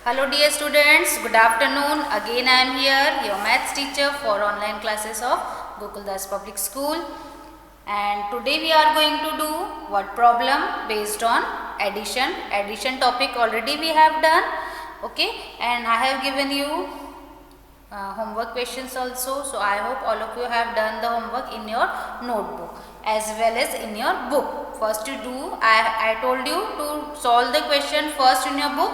Hello dear students, good afternoon. Again I am here, your maths teacher for online classes of Gokuldas Public School. And today we are going to do word problem based on addition. Addition topic already we have done. Okay, and I have given you homework questions also. So I hope all of you have done the homework in your notebook as well as in your book. First you do, I told you to solve the question first in your book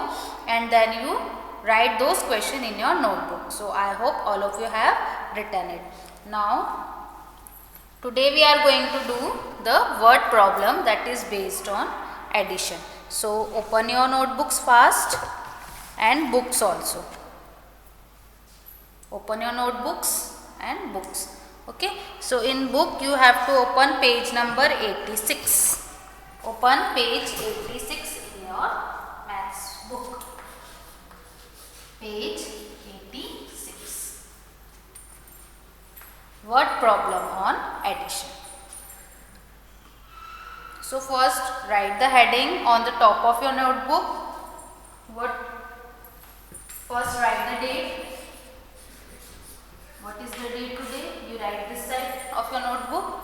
and then you write those questions in your notebook. So I hope all of you have written it. Now today we are going to do the word problem that is based on addition. So open your notebooks fast and books also. Open your notebooks and books. Okay. So in book you have to open page number 86. Open page 86 in your maths book. Page 86. Word problem on addition. So first write the heading on the top of your notebook. First write the date. What is the date today? You write this side of your notebook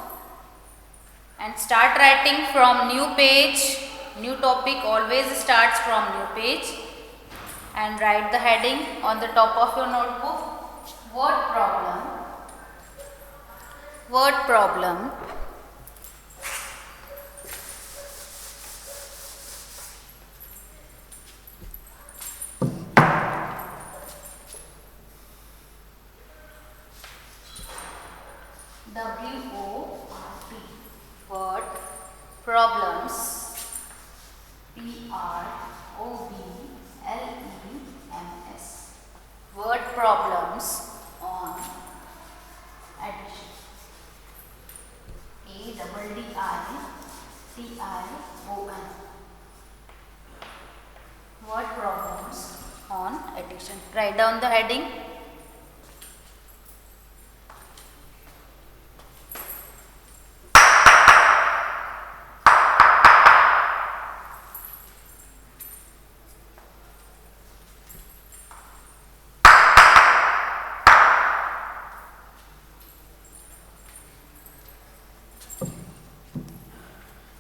and start writing from new page. New topic always starts from new page. And write the heading on the top of your notebook. Word problem. Word problem. W-O-R-D. Word problems. P-R-O-B-L-E-M-S. Word problems on addition. A-double-D-I-T-I-O-N. Word problems on addition. Write down the heading.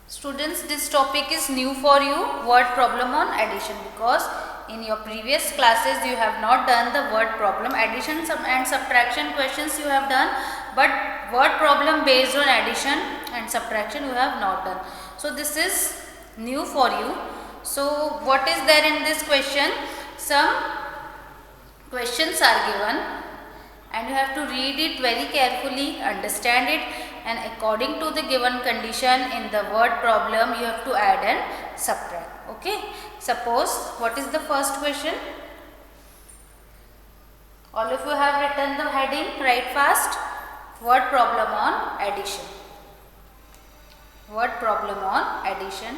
Students, this topic is new for you, word problem on addition, because in your previous classes you have not done the word problem. Addition and subtraction questions you have done, but word problem based on addition and subtraction you have not done. So this is new for you. So what is there in this question? Some questions are given and you have to read it very carefully, understand it, and according to the given condition in the word problem you have to add and subtract. Okay. Suppose, what is the first question? All of you have written the heading, write fast. Word problem on addition. Word problem on addition.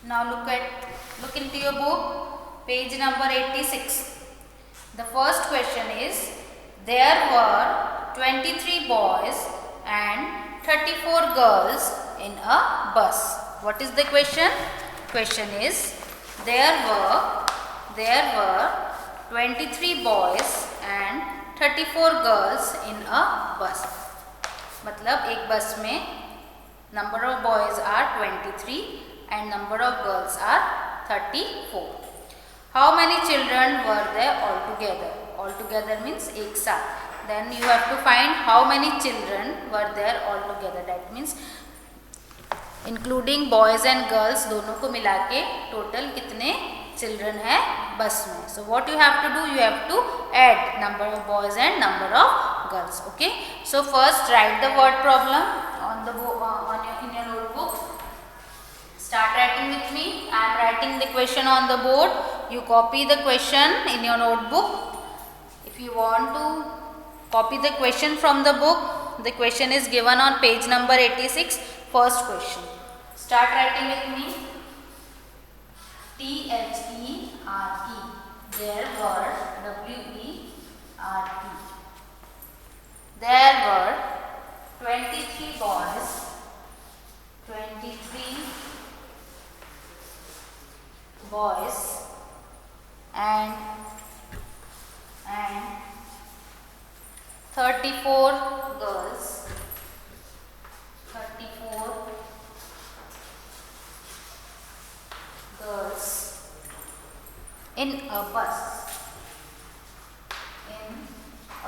Now look into your book, page number 86. The first question is, there were 23 boys and 34 girls in a bus. What is the question? Question is, there were 23 boys and 34 girls in a bus. मतलब एक बस में number of boys are 23 and number of girls are 34. How many children were there altogether? Altogether means एक साथ. Then you have to find how many children were there altogether. That means including boys and girls दोनों को मिला के total कितने children है बस में. So what you have to do? You have to add number of boys and number of girls. Okay. So first write the word problem on the in your notebook. Start writing with me. I am writing the question on the board. You copy the question in your notebook. If you want to copy the question from the book, the question is given on page number 86. First question. Start writing with me. T-H-E-R-E. There were W-E-R-E. There were 23 boys, 23 boys and 34 girls, 34 girls in a bus, in a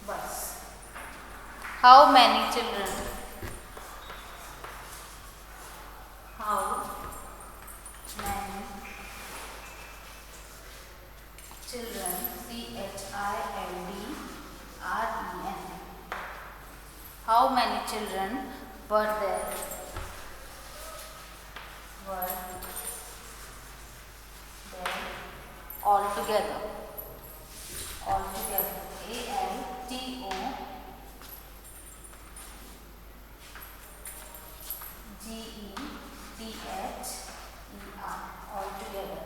bus. How many children? How many children? CHILDREN. How many children were there? Altogether. Altogether. ALTOGETHER. Altogether.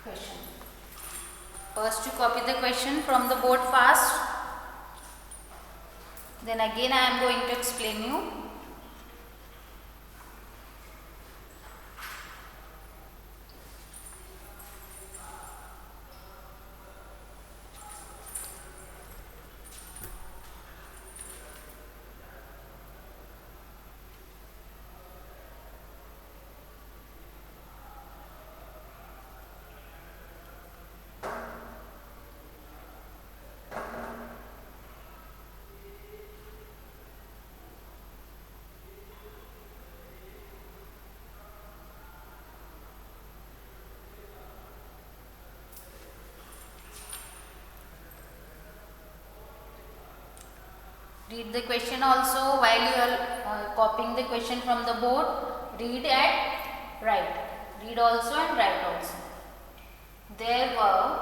Question. First you copy the question from the board fast. Then again I am going to explain you. Read the question also while you are copying the question from the board. Read and write. Read also and write also. There were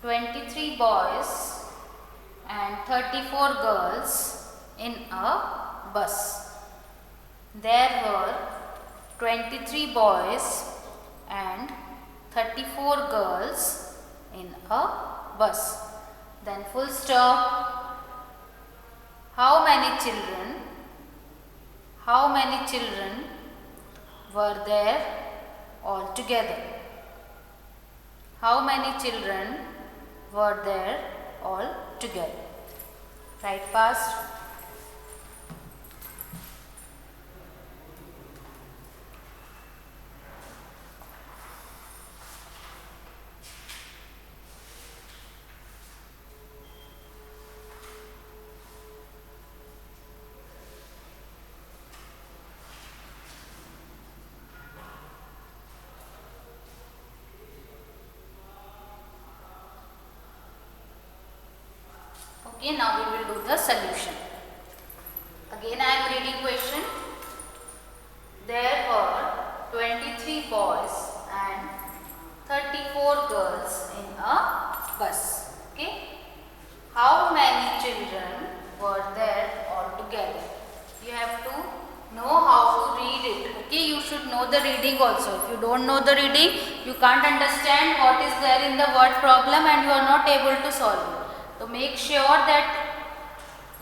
23 boys and 34 girls in a bus. There were 23 boys and 34 girls in a bus. Then full stop. How many children were there altogether? How many children were there altogether? Write fast. Okay, now we will do the solution. Again I am reading question. There were 23 boys and 34 girls in a bus. Okay. How many children were there altogether? You have to know how to read it. Okay, you should know the reading also. If you don't know the reading, you can't understand what is there in the word problem and you are not able to solve it. So make sure that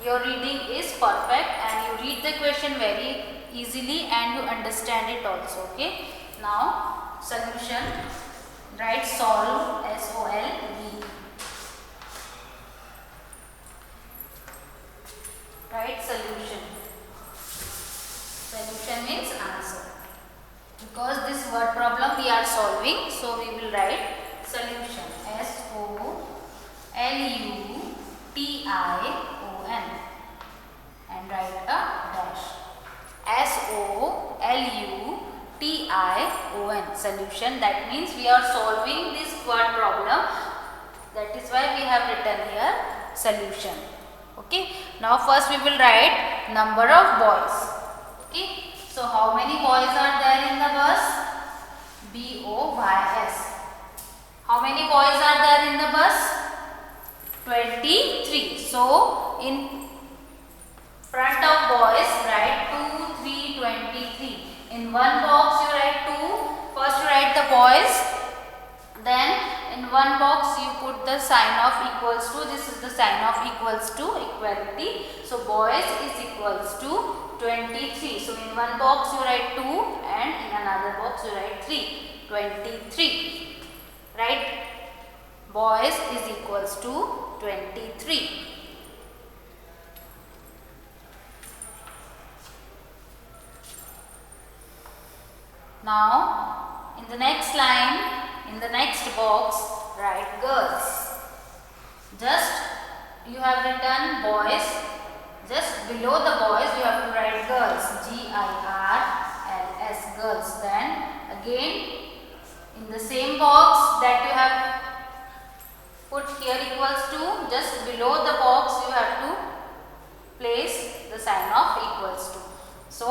your reading is perfect and you read the question very easily and you understand it also. Okay. Now solution. Write solve, SOLVE. Write solution. Solution means answer. Because this word problem we are solving, so we will write solution. SOLUTION and write a dash. SOLUTION, solution. That means we are solving this word problem. That is why we have written here solution. Okay. Now first we will write number of boys. Okay. So how many boys are there in the bus? BOYS. How many boys are there in the bus? 23. So in front of boys write 2, 3, 23. In one box you write 2. First you write the boys. Then in one box you put the sign of equals to. This is the sign of equals to, equality. So boys is equals to 23. So in one box you write 2 and in another box you write 3. 23. Right? Boys is equals to 23. Now in the next line, in the next box, write girls. Just you have written boys. Just below the boys you have to write girls. GIRLS, girls. Then again in the same box that you have put here equals to, just below the box you have to place the sign of equals to. So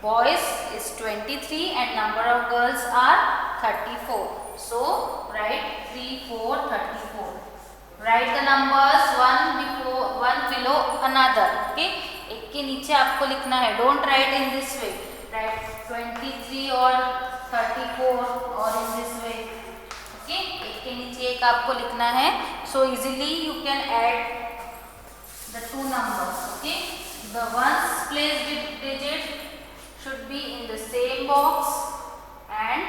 boys is 23 and number of girls are 34. So write 3, 4, 34. Write the numbers one below another. Okay, एक के नीचे आपको लिखना है. Don't write in this way. Write 23 or 34 or in this way. Okay, एक के नीचे एक आपको लिखना है. So easily you can add the two numbers. Okay, the ones placed digit should be in the same box and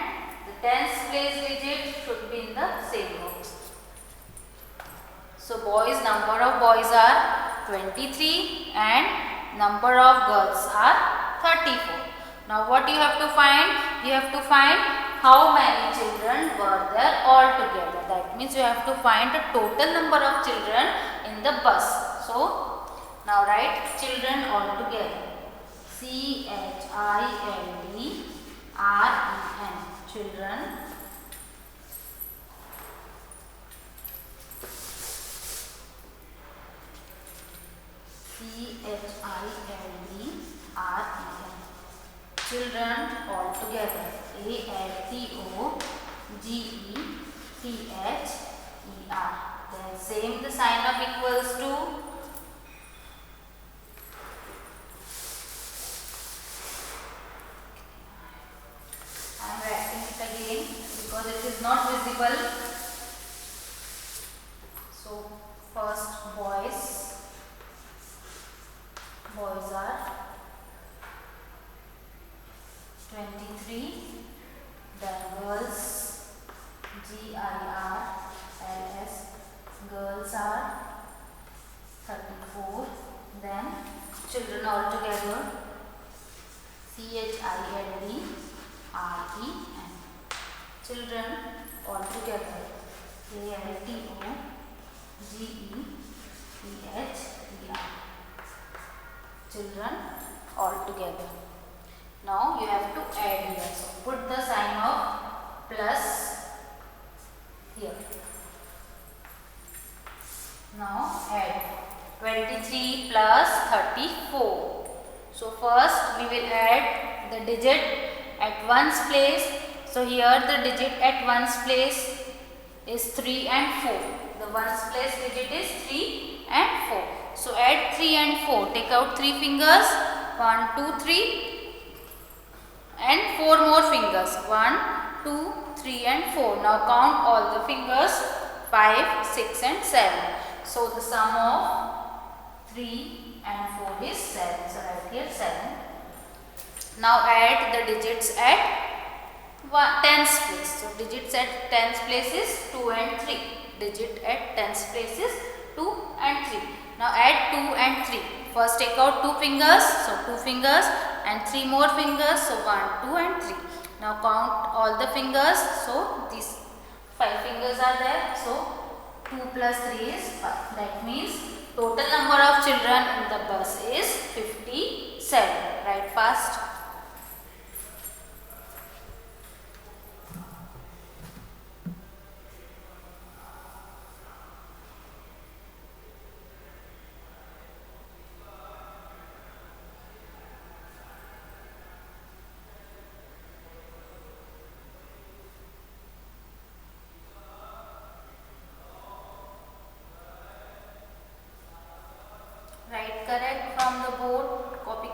the tens place digit should be in the same box. So boys, number of boys are 23 and number of girls are 34. Now what you have to find? You have to find how many children were there all together. That means you have to find the total number of children in the bus. So now write children all together. CHILDREN, children. CHILDREN, children all together. ALTOGETHER. Then same the sign of equals to. I am writing it again because it is not visible. So first boys are 23. Then girls, GIRLS, girls are 34. Then children all together, CHILDREN, children all together, ALTOGETHER, children all together. Now you have to add here. So put the sign of plus here. Now add 23 plus 34. So first we will add the digit at ones place. So here the digit at ones place is 3 and 4. The ones place digit is 3 and 4. So add 3 and 4. Take out 3 fingers. 1, 2, 3. And 4 more fingers. 1, 2, 3 and 4. Now count all the fingers. 5, 6 and 7. So the sum of 3 and 4 is 7. So write here 7. Now add the digits at tens place. So digits at tens place is 2 and 3. Digit at tens place is 2 and 3. Now add 2 and 3. First take out 2 fingers. So 2 fingers and 3 more fingers. So 1, 2 and 3. Now count all the fingers. So these 5 fingers are there. So 2 plus 3 is 5. That means total number of children in the bus is 57. Write fast.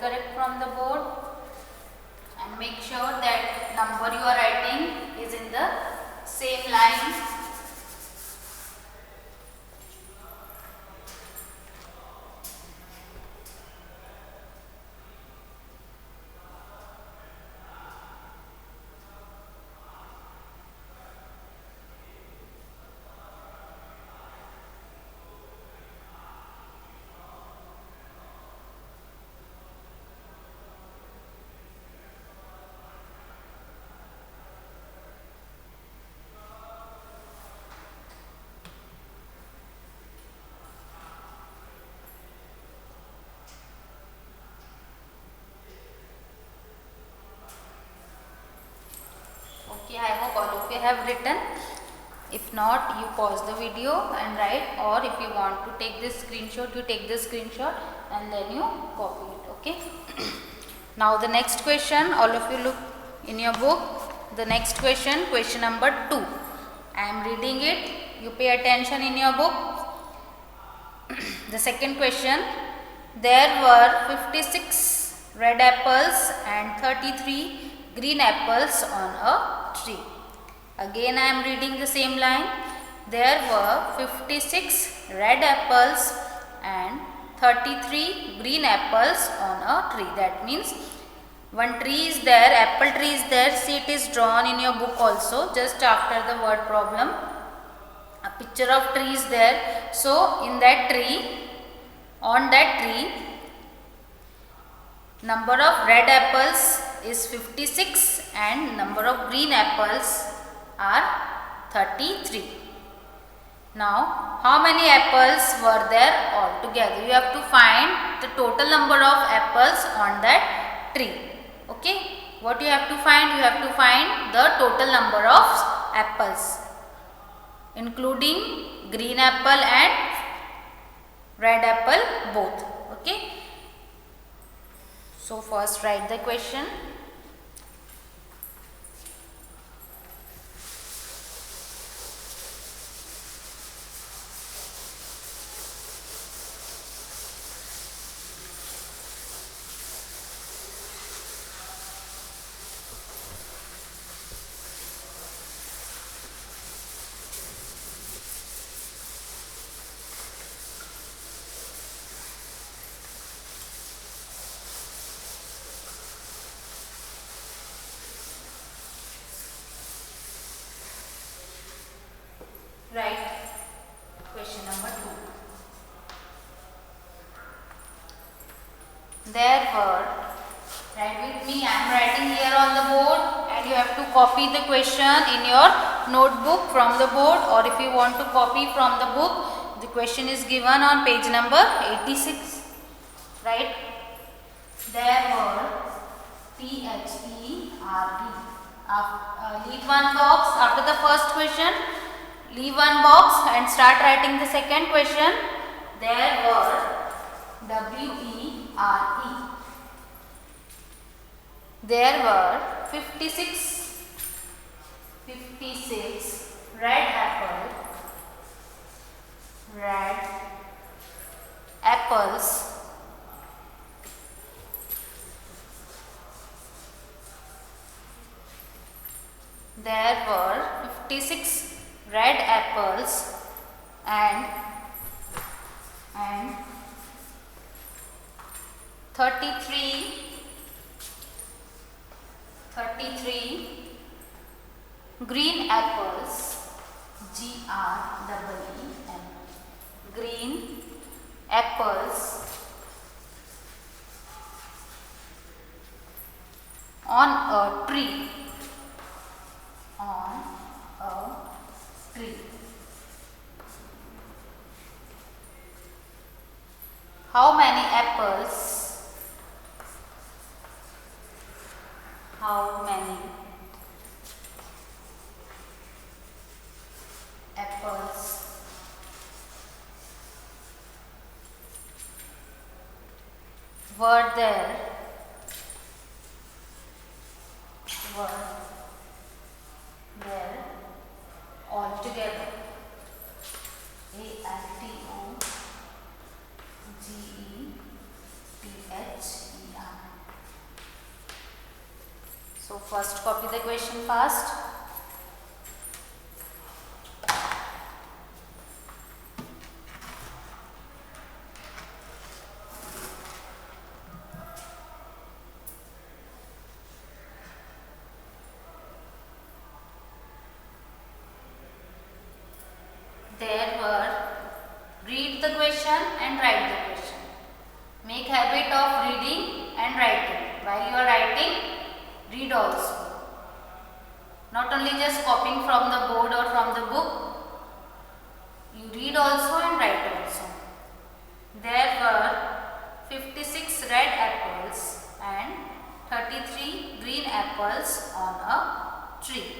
correct from the board and make sure that number you are writing is in the same line. Okay, I hope all of you have written. If not, you pause the video and write, or if you want to take this screenshot, you take this screenshot and then you copy it. Okay. Now the next question, all of you look in your book. The next question, question number 2. I am reading it. You pay attention in your book. The second question, there were 56 red apples and 33 green apples on a tree. Again I am reading the same line. There were 56 red apples and 33 green apples on a tree. That means one tree is there, apple tree is there. See, it is drawn in your book also, just after the word problem. A picture of tree is there. So in that tree, on that tree, number of red apples is 56 and number of green apples are 33. Now, how many apples were there altogether? You have to find the total number of apples on that tree. Okay, what you have to find? You have to find the total number of apples, including green apple and red apple both. Okay. So first write the question. Write question number 2. There were, write with me, I am writing here on the board and you have to copy the question in your notebook from the board, or if you want to copy from the book, the question is given on page number 86. Right? There were T-H-E-R-E. Leave one box after the first question. Leave one box and start writing the second question. There were W-E-R-E. There were 56 red apples. There were 56 red apples and 33 green apples, G-R-E-E-N, green apples on a tree. How many apples? How many apples were there? Altogether. A-L-T-O-G-E-T-H-E-R. first copy the question fast. There were, read the question and write the question. Make habit of reading and writing. While you are writing, read also. Not only just copying from the board or from the book, you read also and write also. There were 56 red apples and 33 green apples on a tree.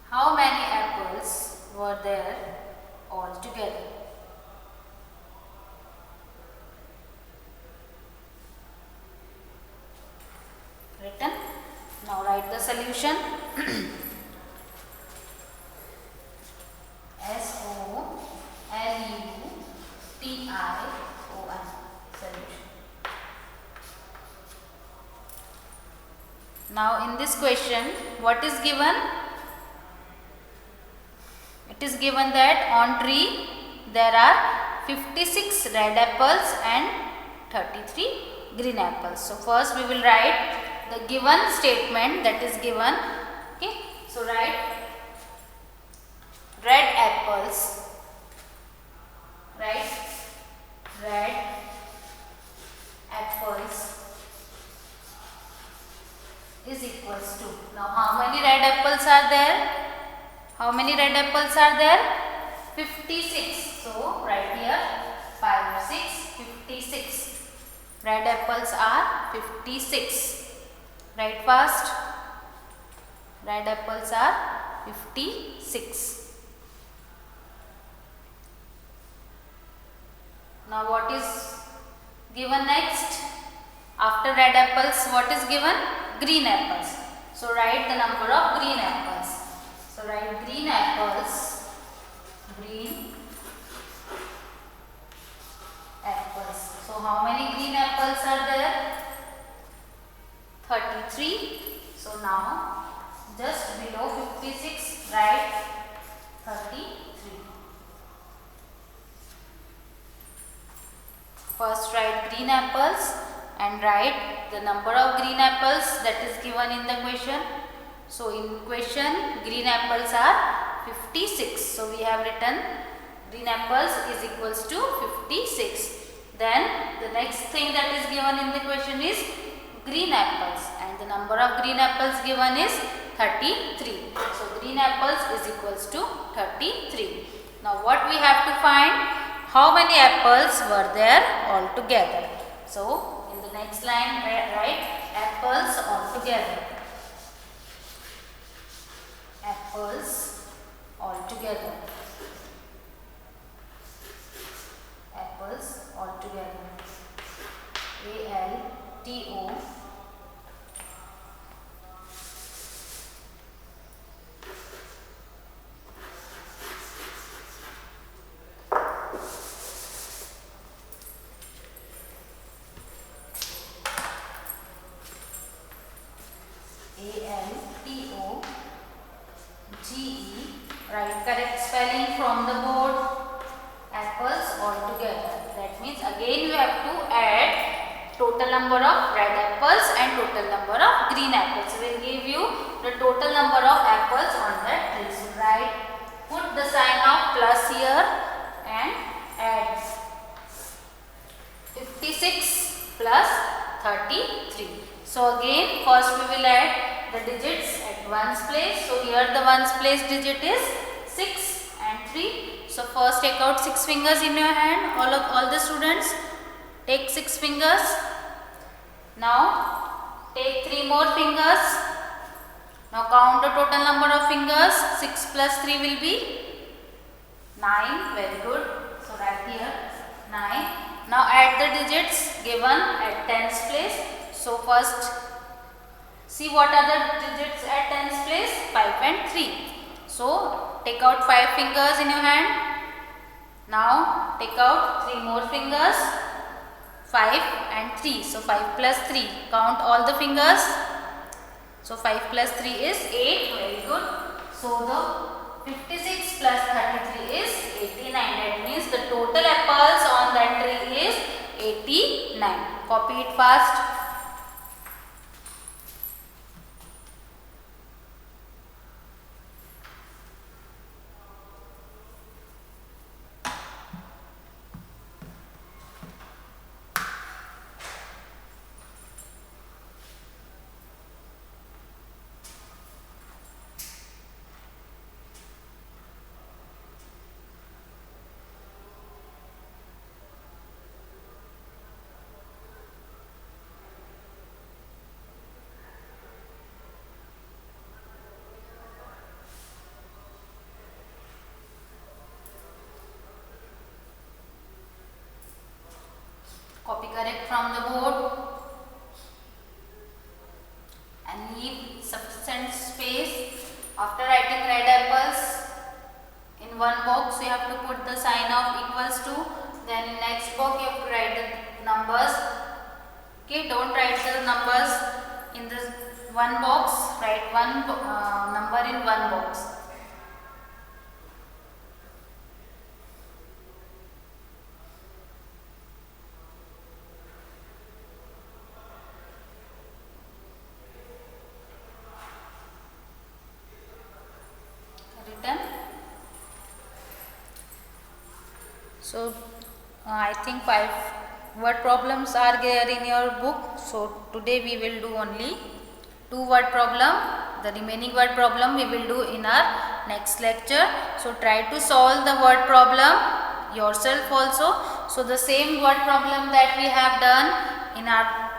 How many apples were there altogether? Written. Now write the solution. SOLUTION. Solution. Now in this question, what is given? It is given that on tree there are 56 red apples and 33 green apples. So first we will write the given statement that is given. Okay, so write red apples. Write red apples is equals to. Now how many red apples are there? How many red apples are there? 56. So write here 5, 6, 56. Red apples are 56. Write fast. Red apples are 56. Now what is given next? After red apples, what is given? Green apples. So write the number of green apples. So write green apples. Green apples. So how many green apples are there? 33. So now just below 56 write 33. First write green apples and write the number of green apples that is given in the question. So in question green apples are 56. So we have written green apples is equals to 56. Then the next thing that is given in the question is green apples and the number of green apples given is 33. So green apples is equals to 33. Now what we have to find? How many apples were there altogether? So in the next line write apples altogether. Apples altogether. Apples altogether. ALTO. ALTOGE. Write correct spelling from the board. Apples altogether. That means again you have to add total number of red apples and total number of green apples. We will give you the total number of apples on that tree. So write, put the sign of plus here and add 56 plus 33. So again first we will add the digits at ones place. So here the ones place digit is 6 and 3. So first take out 6 fingers in your hand. All the students take 6 fingers. Now take 3 more fingers. Now count the total number of fingers. 6 plus 3 will be 9. Very good. So write here 9. Now add the digits given at tens place. So first see what are the digits at tens place? 5 and 3. So take out 5 fingers in your hand. Now take out 3 more fingers. 5 and 3. So 5 plus 3. Count all the fingers. So 5 plus 3 is 8. Very good. So the 56 plus 33 is 89. That means the total apples on that tree is 89. Copy it fast. Copy correct from the board and leave sufficient space. After writing red apples in one box, you have to put the sign of equals to. Then in next box you have to write the numbers. Okay, don't write the numbers in the one box. Write one number in one box. So I think 5 word problems are there in your book. So today we will do only 2 word problem. The remaining word problem we will do in our next lecture. So try to solve the word problem yourself also. So the same word problem that we have done in our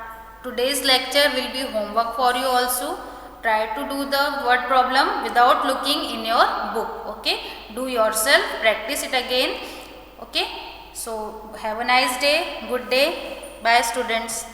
today's lecture will be homework for you also. Try to do the word problem without looking in your book. Okay, do yourself, practice it again. Okay, so have a nice day, good day. Bye students.